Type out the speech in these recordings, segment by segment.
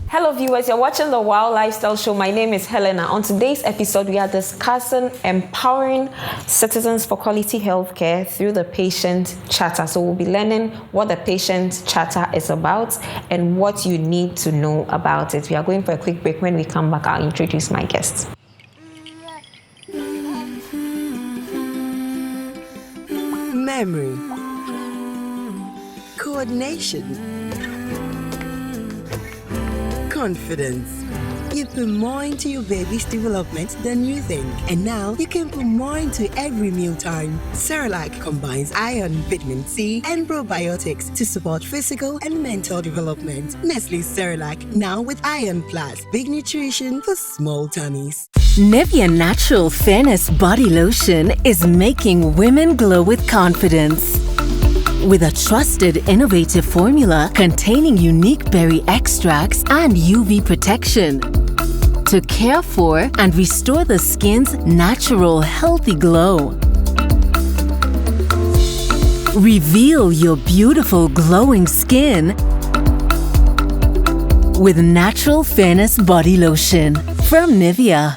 Hello viewers, you're watching the Wow Lifestyle Show. My name is Helena. On today's episode, we are discussing empowering citizens for quality healthcare through the patient charter. So we'll be learning what the patient charter is about and what you need to know about it. We are going for a quick break. When we come back, I'll introduce my guests. Memory, coordination, confidence. You put more into your baby's development than you think. And now you can put more into every mealtime. Cerelac combines iron, vitamin C, and probiotics to support physical and mental development. Nestle Cerelac, now with Iron Plus. Big nutrition for small tummies. Nivea Natural Fairness Body Lotion is making women glow with confidence. With a trusted, innovative formula containing unique berry extracts and UV protection to care for and restore the skin's natural, healthy glow. Reveal your beautiful, glowing skin with Natural Fairness Body Lotion from Nivea.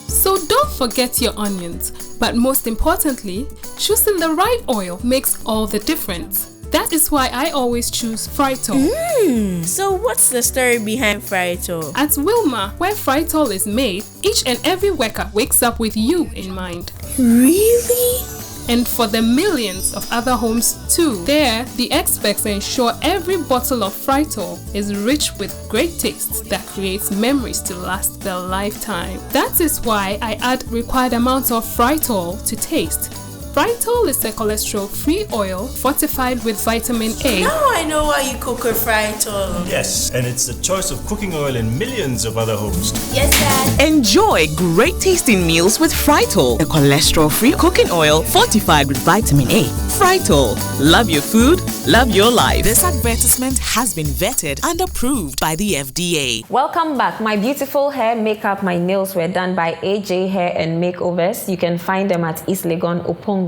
So don't forget your onions, but most importantly, choosing the right oil makes all the difference. That is why I always choose Frytol. So what's the story behind Frytol? At Wilma, where Frytol is made, each and every worker wakes up with you in mind. Really? And for the millions of other homes too. There, the experts ensure every bottle of Frytol is rich with great taste that creates memories to last their lifetime. That is why I add required amounts of Frytol to taste. Frytol is a cholesterol-free oil fortified with vitamin A. Now I know why you cook with Frytol. Yes, and it's the choice of cooking oil in millions of other homes. Yes, Dad. Enjoy great tasting meals with Frytol, a cholesterol-free cooking oil fortified with vitamin A. Frytol, love your food, love your life. This advertisement has been vetted and approved by the FDA. Welcome back. My beautiful hair, makeup, my nails were done by AJ Hair and Makeovers. You can find them at East Legon, Oponglo.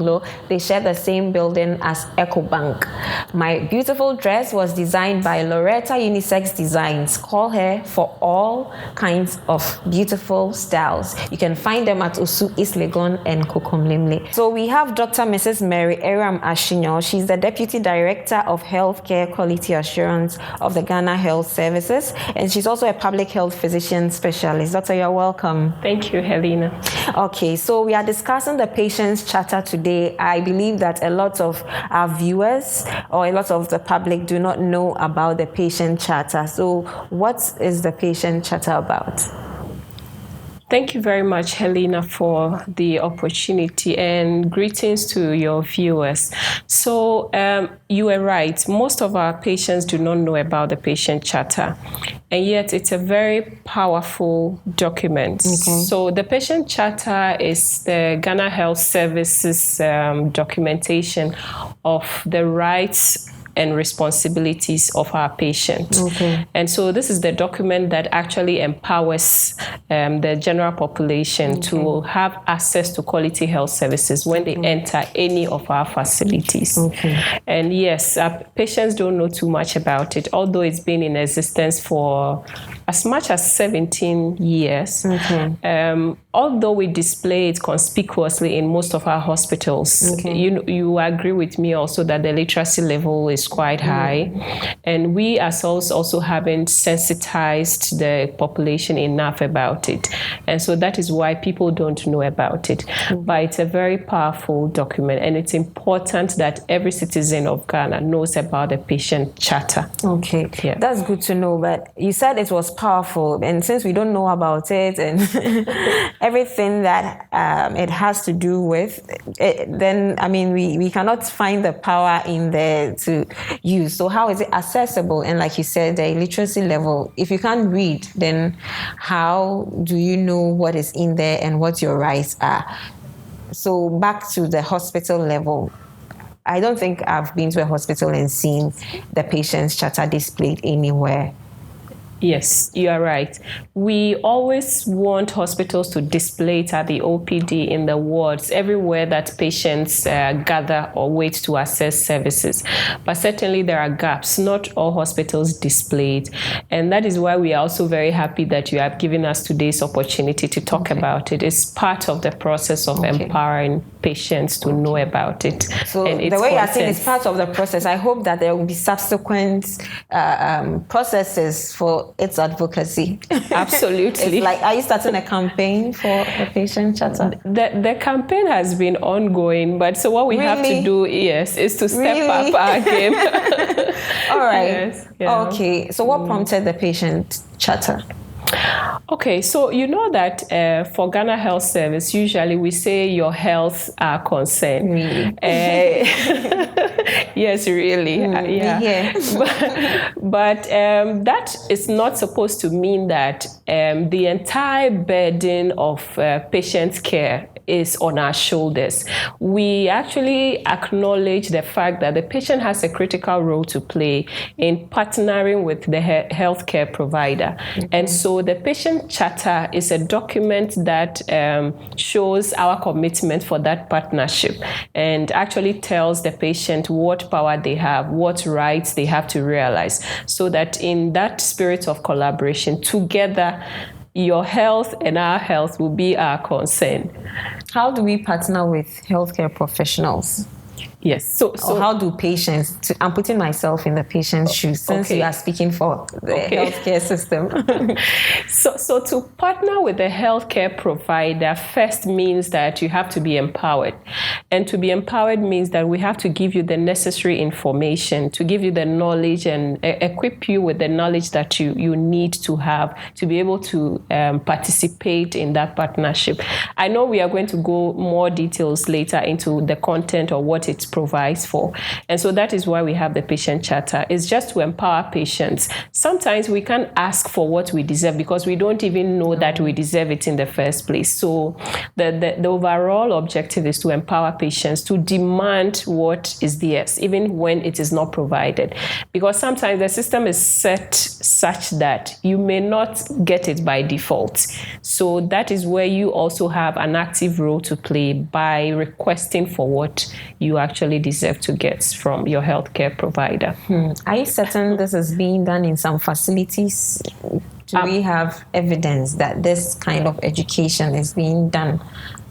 They share the same building as EcoBank. My beautiful dress was designed by Loretta Unisex Designs. Call her for all kinds of beautiful styles. You can find them at Osu, East Legon, and Kokomlimle. So we have Dr. Mrs. Mary Eram Ashinyo. She's the Deputy Director of Healthcare Quality Assurance of the Ghana Health Services, and she's also a public health physician specialist. Doctor, you're welcome. Thank you, Helena. Okay, so we are discussing the patient's charter today. I believe that a lot of our viewers or a lot of the public do not know about the patient charter. So what is the patient charter about? Thank you very much, Helena, for the opportunity, and greetings to your viewers. So you are right. Most of our patients do not know about the patient charter, and yet it's a very powerful document. Okay. So the patient charter is the Ghana Health Services documentation of the rights and responsibilities of our patient. Okay. And so this is the document that actually empowers the general population to have access to quality health services when they enter any of our facilities. Okay. And yes, our patients don't know too much about it, although it's been in existence for as much as 17 years. Okay. Although we display it conspicuously in most of our hospitals, you agree with me also that the literacy level is quite high, and we ourselves also haven't sensitized the population enough about it, and so that is why people don't know about it. But it's a very powerful document, and it's important that every citizen of Ghana knows about the patient charter. Okay, yeah. That's good to know. But you said it was powerful, and since we don't know about it and everything that it has to do with it, then I mean we cannot find the power in there to use. So how is it accessible? And like you said, the literacy level, if you can't read, then how do you know what is in there and what your rights are? So back to the hospital level, I don't think I've been to a hospital and seen the patient's charter displayed anywhere. Yes, you are right. We always want hospitals to display it at the OPD, in the wards, everywhere that patients gather or wait to access services. But certainly there are gaps. Not all hospitals display it. And that is why we are also very happy that you have given us today's opportunity to talk about it. It's part of the process of empowering patients to know about it. So and the way you are saying it's part of the process, I hope that there will be subsequent processes for its advocacy. Absolutely. It's like, are you starting a campaign for the patient charter? The campaign has been ongoing, but so what we have to do, is to step up our game. All right. Yes, yeah. Okay. So what prompted the patient charter? Okay, so you know that for Ghana Health Service, usually we say your health are concern. Really? Yes, really. Yeah. But that is not supposed to mean that the entire burden of patient care is on our shoulders. We actually acknowledge the fact that the patient has a critical role to play in partnering with the healthcare provider. And so the patient charter is a document that shows our commitment for that partnership and actually tells the patient what power they have, what rights they have to realize, so that in that spirit of collaboration, together, your health and our health will be our concern. How do we partner with healthcare professionals? Yes. So how do patients, I'm putting myself in the patient's shoes since you are speaking for the healthcare system. So to partner with a healthcare provider first means that you have to be empowered. And to be empowered means that we have to give you the necessary information, to give you the knowledge and equip you with the knowledge that you need to have to be able to participate in that partnership. I know we are going to go more details later into the content or what it provides for. And so that is why we have the patient charter. It's just to empower patients. Sometimes we can't ask for what we deserve because we don't even know that we deserve it in the first place. So the overall objective is to empower patients to demand what is theirs, even when it is not provided. Because sometimes the system is set such that you may not get it by default. So that is where you also have an active role to play by requesting for what you actually deserve to get from your healthcare provider. Are you certain this is being done in some facilities? Do we have evidence that this kind of education is being done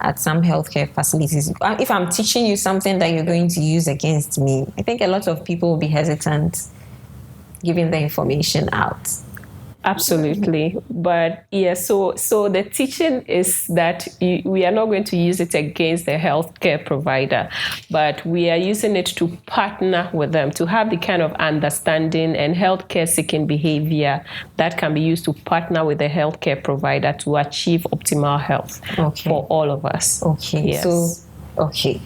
at some healthcare facilities? If I'm teaching you something that you're going to use against me, I think a lot of people will be hesitant giving the information out. Absolutely. But so the teaching is that we are not going to use it against the healthcare provider, but we are using it to partner with them, to have the kind of understanding and healthcare seeking behavior that can be used to partner with the healthcare provider to achieve optimal health for all of us. Okay. Yes.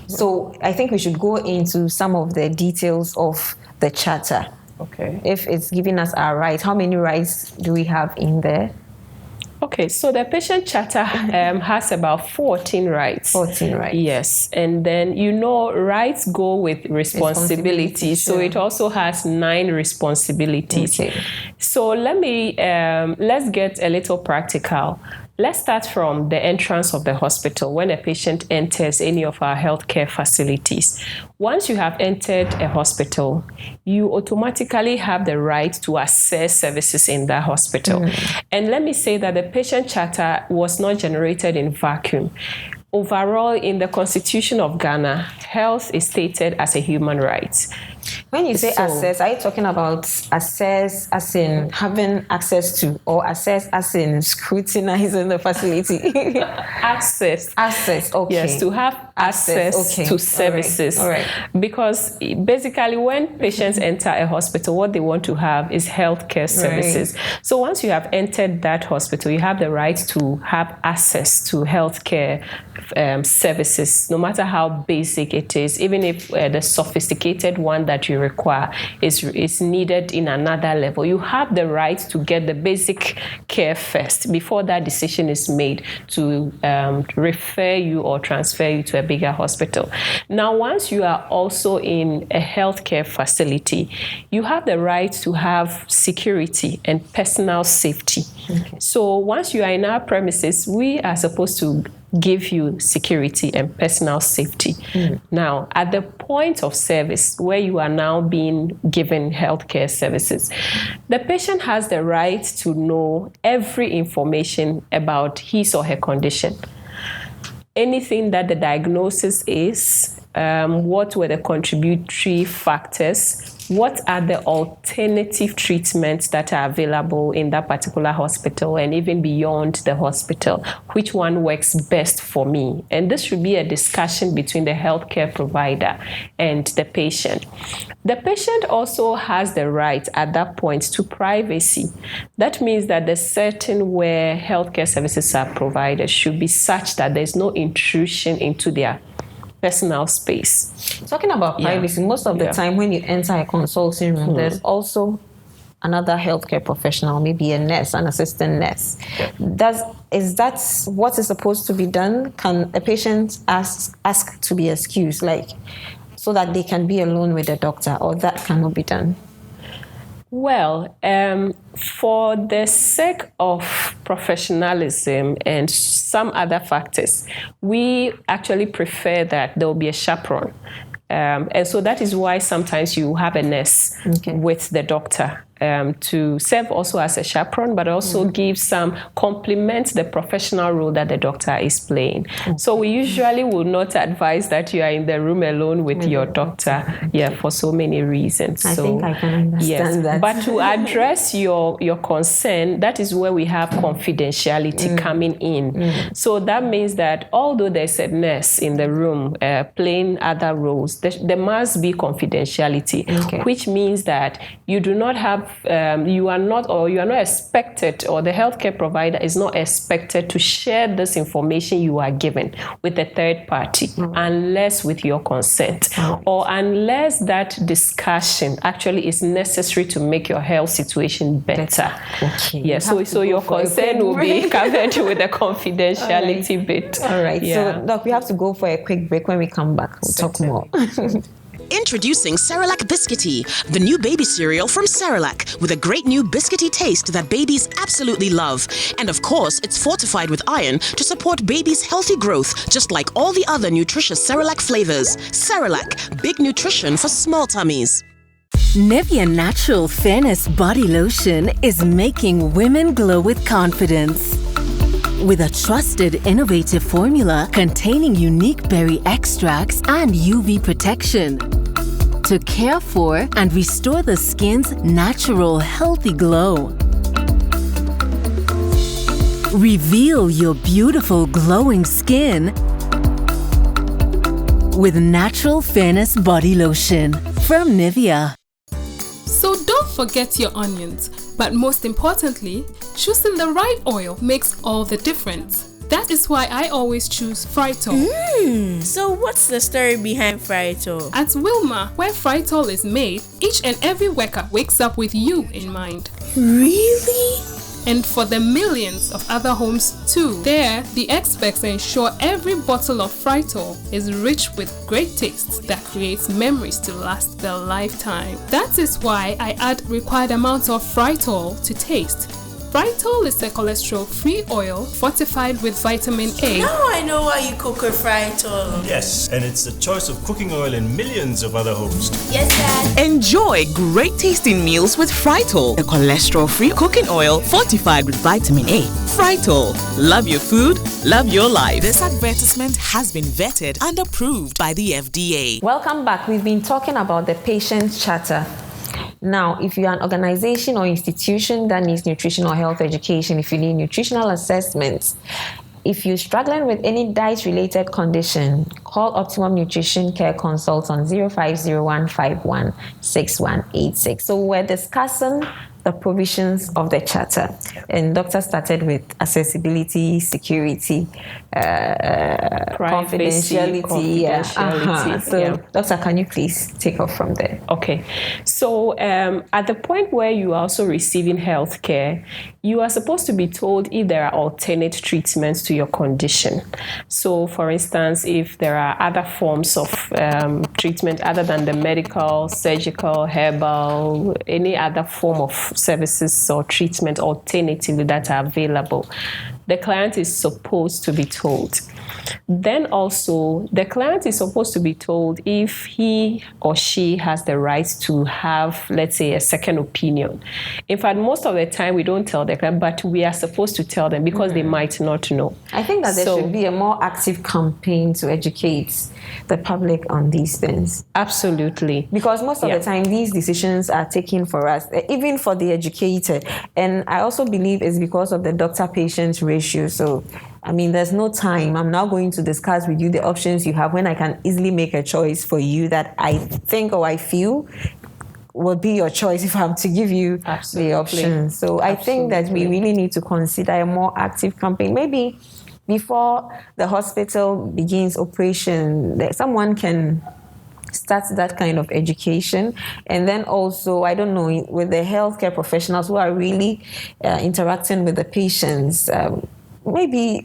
So I think we should go into some of the details of the charter. Okay. If it's giving us our rights, how many rights do we have in there? Okay, so the patient charter has about 14 rights. 14 rights. Yes, and then rights go with responsibilities. So it also has 9 responsibilities. Okay. So let's get a little practical. Let's start from the entrance of the hospital when a patient enters any of our healthcare facilities. Once you have entered a hospital, you automatically have the right to access services in that hospital. And let me say that the patient charter was not generated in vacuum. Overall, in the Constitution of Ghana, health is stated as a human right. When you say access, are you talking about access as in having access to, or access as in scrutinizing the facility? Access, okay. Yes, to have access to services. All right. Because basically when patients enter a hospital, what they want to have is healthcare services. Right. So once you have entered that hospital, you have the right to have access to healthcare services, no matter how basic it is, even if the sophisticated one that you require is needed in another level, you have the right to get the basic care first before that decision is made to refer you or transfer you to a bigger hospital. Now, once you are also in a healthcare facility, you have the right to have security and personal safety. Okay. So once you are in our premises, we are supposed to give you security and personal safety. Now, at the point of service where you are now being given healthcare services, the patient has the right to know every information about his or her condition. Anything that the diagnosis is, what were the contributory factors, what are the alternative treatments that are available in that particular hospital and even beyond the hospital, which one works best for me. And this should be a discussion between the healthcare provider and the patient. The patient also has the right at that point to privacy. That means that the setting where healthcare services are provided should be such that there's no intrusion into their personal space. Talking about privacy, most of the time when you enter a consulting room, there's also another healthcare professional, maybe a nurse, an assistant nurse. Is that what is supposed to be done? Can a patient ask to be excused, so that they can be alone with the doctor, or that cannot be done? Well, for the sake of professionalism and some other factors, we actually prefer that there will be a chaperone. And so that is why sometimes you have a nurse with the doctor to serve also as a chaperone, but also give some complement the professional role that the doctor is playing. So we usually will not advise that you are in the room alone with your doctor, for so many reasons. I think I can understand that. But to address your concern, that is where we have confidentiality coming in. So that means that although there's a nurse in the room playing other roles, there must be confidentiality, which means that you do not have you are not expected, or the healthcare provider is not expected to share this information you are given with a third party unless with your consent, or unless that discussion actually is necessary to make your health situation better. So your consent will be covered with the confidentiality bit. All right. So look, we have to go for a quick break. When we come back, we'll talk more. Introducing Cerelac Biscuity, the new baby cereal from Cerelac, with a great new biscuity taste that babies absolutely love. And of course, it's fortified with iron to support babies' healthy growth, just like all the other nutritious Cerelac flavors. Cerelac, big nutrition for small tummies. Nivea Natural Fairness Body Lotion is making women glow with confidence. With a trusted, innovative formula containing unique berry extracts and UV protection to care for and restore the skin's natural, healthy glow. Reveal your beautiful, glowing skin with Natural Fairness Body Lotion from Nivea. So don't forget your onions, but most importantly, choosing the right oil makes all the difference. That is why I always choose Frytol. So what's the story behind Frytol? At Wilma, where Frytol is made, each and every worker wakes up with you in mind. Really? And for the millions of other homes too. There, the experts ensure every bottle of Frytol is rich with great tastes that creates memories to last their lifetime. That is why I add required amounts of Frytol to taste. Frytol is a cholesterol-free oil fortified with vitamin A. Now I know why you cook with Frytol. Yes, and it's the choice of cooking oil in millions of other homes. Yes, Dad. Enjoy great tasting meals with Frytol, a cholesterol-free cooking oil fortified with vitamin A. Frytol, love your food, love your life. This advertisement has been vetted and approved by the FDA. Welcome back. We've been talking about the patient charter. Now, if you're an organization or institution that needs nutritional health education, if you need nutritional assessments, if you're struggling with any diet-related condition, call Optimum Nutrition Care Consult on 0501516186. So we're discussing the provisions of the charter. And doctor started with accessibility, security, confidentiality. So, doctor, can you please take off from there? Okay. So, at the point where you are also receiving health care, you are supposed to be told if there are alternate treatments to your condition. So, for instance, if there are other forms of treatment other than the medical, surgical, herbal, any other form of services or treatment alternatively that are available, the client is supposed to be told. Then also, the client is supposed to be told if he or she has the right to have, let's say, a second opinion. In fact, most of the time we don't tell the client, but we are supposed to tell them because they might not know. I think that there should be a more active campaign to educate the public on these things. Absolutely. Because most of the time, these decisions are taken for us, even for the educated. And I also believe it's because of the doctor-patient ratio. So, I mean, there's no time. I'm now going to discuss with you the options you have when I can easily make a choice for you that I think or I feel would be your choice if I'm to give you the options. So I think that we really need to consider a more active campaign. Maybe before the hospital begins operation, someone can start that kind of education. And then also, I don't know, with the healthcare professionals who are really interacting with the patients, maybe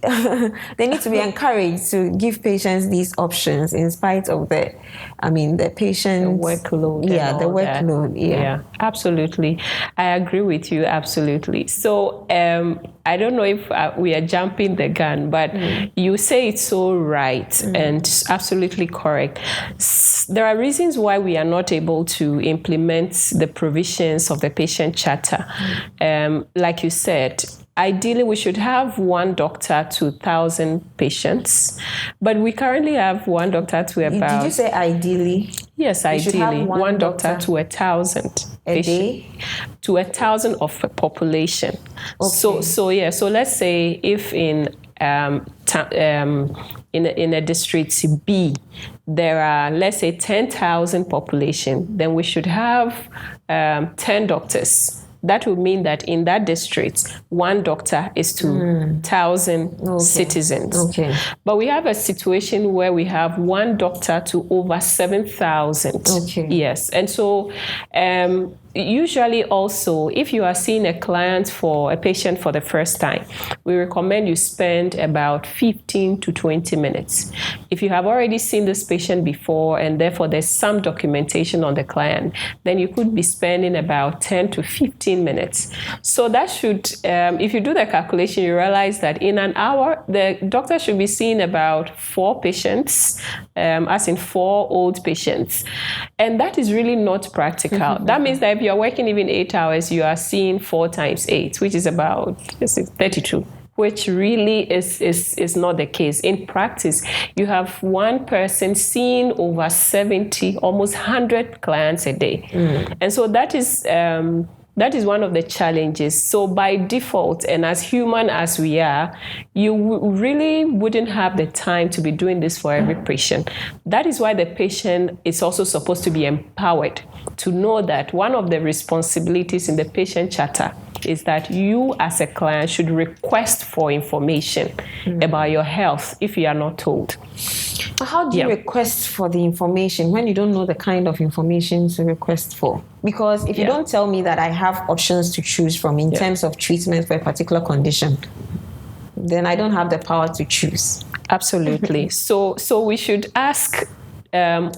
they need to be encouraged to give patients these options in spite of the patient workload. Yeah, the workload. Yeah, absolutely. I agree with you, absolutely. So I don't know if we are jumping the gun, but you say it's so right and absolutely correct. There are reasons why we are not able to implement the provisions of the patient charter. Like you said, ideally, we should have one doctor to 1,000 patients, but we currently have one doctor to about... Did you say ideally? Yes, ideally. One doctor to 1,000 a day? To 1,000 of a population. Okay. So let's say if in a district B, there are, let's say, 10,000 population, then we should have 10 doctors. That would mean that in that district, one doctor is to 1,000 citizens. Okay. But we have a situation where we have one doctor to over 7,000. Okay. Yes. And so usually also, if you are seeing a patient for the first time, we recommend you spend about 15 to 20 minutes. If you have already seen this patient before and therefore there's some documentation on the client, then you could be spending about 10 to 15 minutes. So that should, if you do the calculation, you realize that in an hour, the doctor should be seeing about 4 patients, as in 4 old patients. And that is really not practical. That means that if you're working even 8 hours, you are seeing 4 times 8, which is about 32. Which really is not the case. In practice, you have one person seeing over 70, almost 100 clients a day. And so that is one of the challenges. So by default, and as human as we are, you really wouldn't have the time to be doing this for every patient. That is why the patient is also supposed to be empowered to know that one of the responsibilities in the patient charter is that you as a client should request for information about your health if you are not told. How do you request for the information when you don't know the kind of information to request for? Because if you don't tell me that I have options to choose from in terms of treatment for a particular condition, then I don't have the power to choose. Absolutely. So we should ask,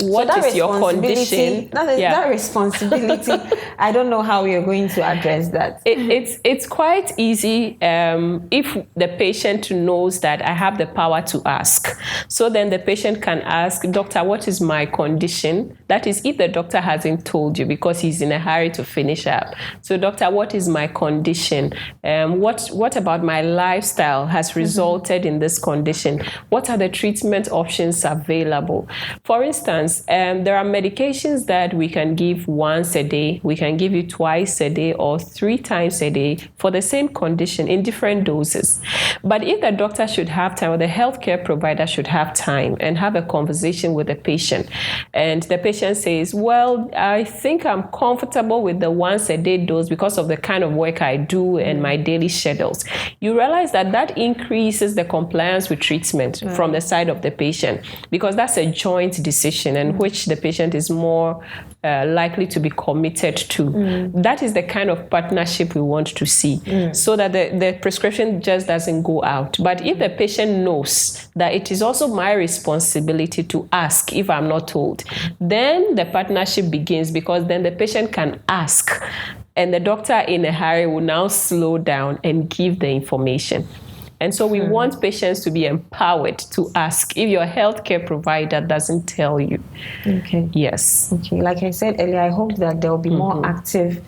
what is your condition? That responsibility, I don't know how we are going to address that. It's quite easy if the patient knows that I have the power to ask. So then the patient can ask, doctor, what is my condition? That is if the doctor hasn't told you because he's in a hurry to finish up. So doctor, what is my condition? What about my lifestyle has resulted in this condition? What are the treatment options available? For instance, there are medications that we can give once a day. We can can give you twice a day or 3 times a day for the same condition in different doses. But if the doctor should have time, or the healthcare provider should have time and have a conversation with the patient, and the patient says, well, I think I'm comfortable with the once a day dose because of the kind of work I do and my daily schedules, you realize that that increases the compliance with treatment from the side of the patient, because that's a joint decision in which the patient is more likely to be committed to. That is the kind of partnership we want to see, so that the prescription just doesn't go out. But if the patient knows that it is also my responsibility to ask if I'm not told, then the partnership begins, because then the patient can ask, and the doctor in a hurry will now slow down and give the information. And so we want patients to be empowered to ask if your healthcare provider doesn't tell you. Okay. Yes. Okay. Like I said earlier, I hope that there will be more active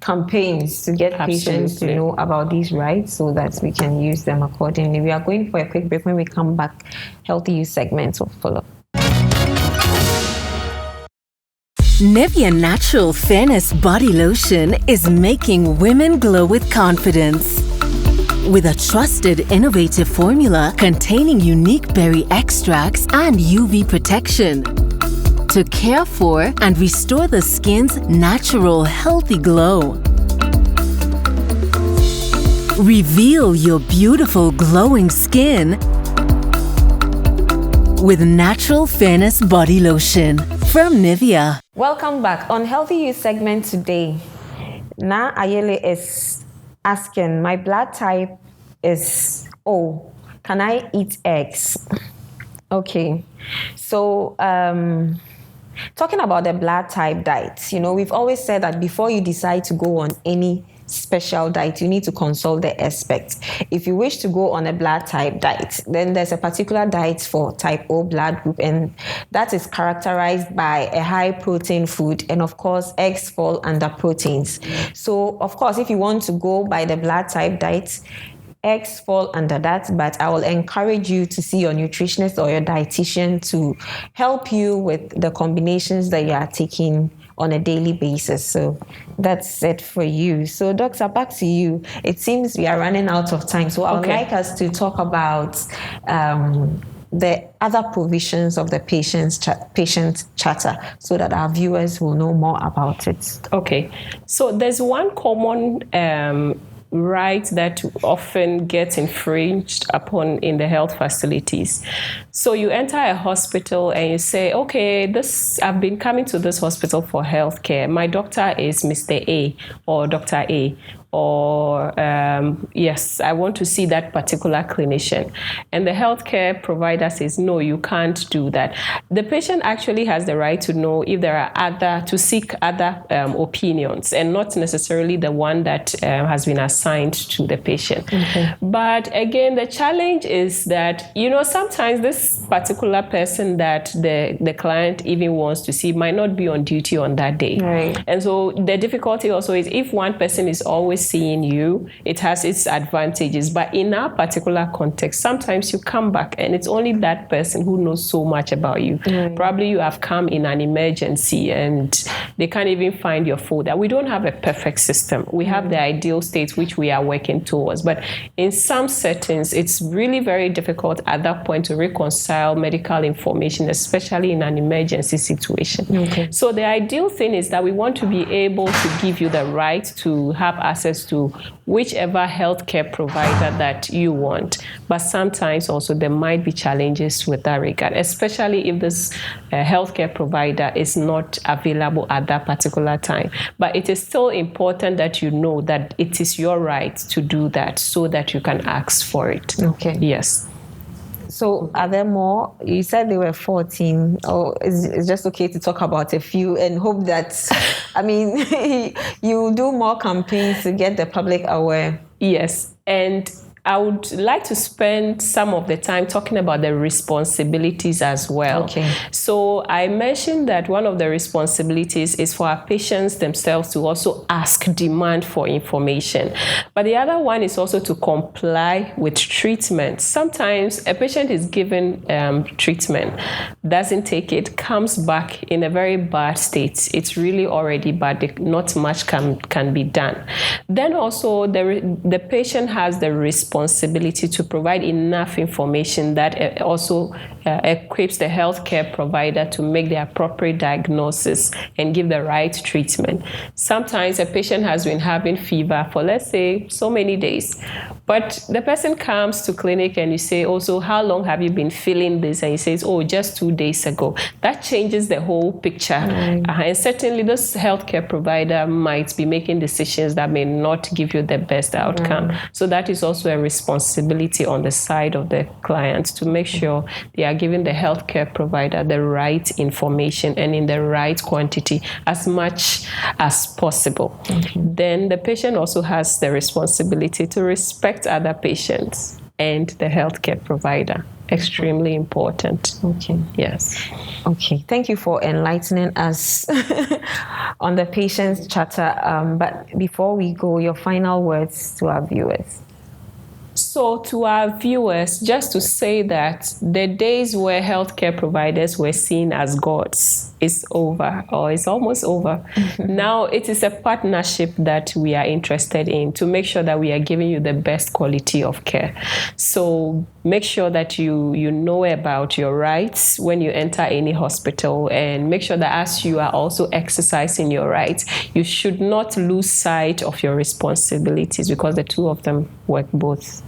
campaigns to get patients to know about these rights, so that we can use them accordingly. We are going for a quick break. When we come back, Healthy You segment will follow. Nivea Natural Fairness Body Lotion is making women glow with confidence. With a trusted, innovative formula containing unique berry extracts and UV protection to care for and restore the skin's natural, healthy glow. Reveal your beautiful, glowing skin with Natural Fairness Body Lotion from Nivea. Welcome back on Healthy You segment today. Na Ayele is asking, my blood type is O. Can I eat eggs? Okay. So, talking about the blood type diet, we've always said that before you decide to go on any special diet, you need to consult the expert. If you wish to go on a blood type diet, then there's a particular diet for type O blood group, and that is characterized by a high protein food, and of course eggs fall under proteins. So of course, if you want to go by the blood type diet, eggs fall under that, but I will encourage you to see your nutritionist or your dietitian to help you with the combinations that you are taking on a daily basis. So that's it for you. So doctor, back to you. It seems we are running out of time. So I would like us to talk about the other provisions of the patient charter, so that our viewers will know more about it. Okay. So there's one common right that often gets infringed upon in the health facilities. So you enter a hospital and you say, okay, I've been coming to this hospital for healthcare. My doctor is Mr. A or Dr. A. Or yes, I want to see that particular clinician. And the healthcare provider says, no, you can't do that. The patient actually has the right to know if there are to seek other opinions, and not necessarily the one that has been assigned to the patient. Okay. But again, the challenge is that, sometimes this particular person that the client even wants to see might not be on duty on that day. Right. And so the difficulty also is, if one person is always seeing you, it has its advantages. But in our particular context, sometimes you come back and it's only that person who knows so much about you. Right. Probably you have come in an emergency and they can't even find your folder. We don't have a perfect system. We have the ideal state which we are working towards. But in some settings, it's really very difficult at that point to reconcile medical information, especially in an emergency situation. Okay. So the ideal thing is that we want to be able to give you the right to have access to whichever healthcare provider that you want. But sometimes also there might be challenges with that regard, especially if this healthcare provider is not available at that particular time. But it is still important that you know that it is your right to do that, so that you can ask for it. Okay. Yes. So are there more? You said they were 14. Oh, it's just okay to talk about a few and hope that, you do more campaigns to get the public aware. Yes. And I would like to spend some of the time talking about the responsibilities as well. Okay. So I mentioned that one of the responsibilities is for our patients themselves to also demand for information. But the other one is also to comply with treatment. Sometimes a patient is given treatment, doesn't take it, comes back in a very bad state. It's really already bad. Not much can be done. Then also the patient has the responsibility to provide enough information that also equips the healthcare provider to make the appropriate diagnosis and give the right treatment. Sometimes a patient has been having fever for, let's say, so many days, but the person comes to clinic and you say, also, how long have you been feeling this? And he says, oh, just 2 days ago. That changes the whole picture. And certainly this healthcare provider might be making decisions that may not give you the best outcome. So that is also a responsibility on the side of the client to make sure they are giving the healthcare provider the right information and in the right quantity as much as possible. Then the patient also has the responsibility to respect other patients and the healthcare provider. Extremely important. Okay. Yes. Okay. Thank you for enlightening us on the patient's chatter. But before we go, your final words to our viewers. So to our viewers, just to say that the days where healthcare providers were seen as gods is over, or is almost over. Now it is a partnership that we are interested in to make sure that we are giving you the best quality of care. So make sure that you know about your rights when you enter any hospital, and make sure that as you are also exercising your rights, you should not lose sight of your responsibilities, because the two of them work both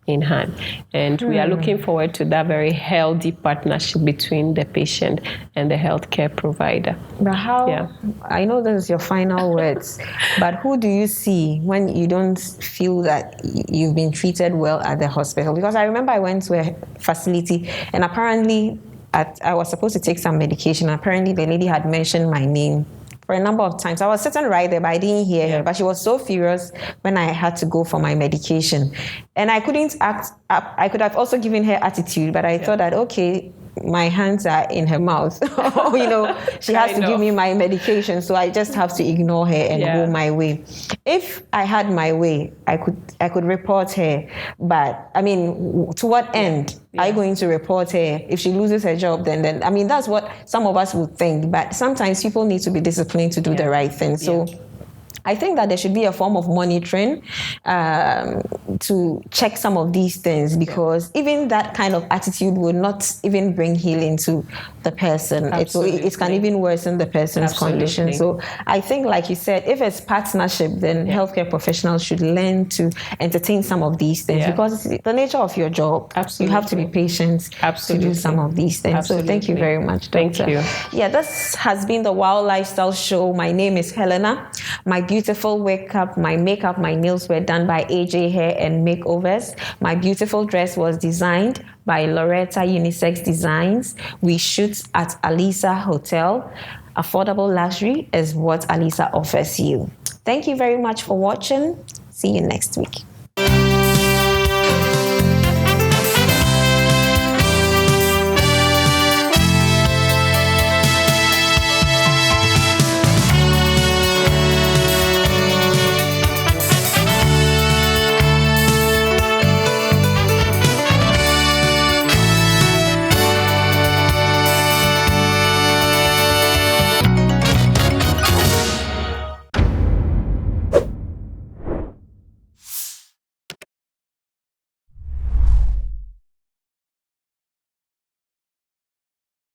in hand. And we are looking forward to that very healthy partnership between the patient and the healthcare provider. But I know this is your final words, but who do you see when you don't feel that you've been treated well at the hospital? Because I remember I went to a facility and apparently I was supposed to take some medication. Apparently the lady had mentioned my name for a number of times. I was sitting right there, but I didn't hear her. But she was so furious when I had to go for my medication. And I couldn't act up. I could have also given her attitude, but I thought that, okay, my hands are in her mouth. She has to give me my medication, so I just have to ignore her and go my way. If I had my way, I could report her. But I mean, to what end are you going to report her? If she loses her job, then I mean, that's what some of us would think. But sometimes people need to be disciplined to do the right thing. So I think that there should be a form of monitoring to check some of these things, because even that kind of attitude would not even bring healing to the person. It can even worsen the person's condition. So I think, like you said, if it's partnership, then healthcare professionals should learn to entertain some of these things, because it's the nature of your job. You have to be patient to do some of these things. So thank you very much, Doctor. Thank you. Yeah, this has been the Wild Lifestyle Show. My name is Helena. My beautiful wake up, my makeup, my nails were done by AJ Hair and Makeovers. My beautiful dress was designed by Loretta Unisex Designs. We shoot at Alisa Hotel. Affordable luxury is what Alisa offers you. Thank you very much for watching. See you next week.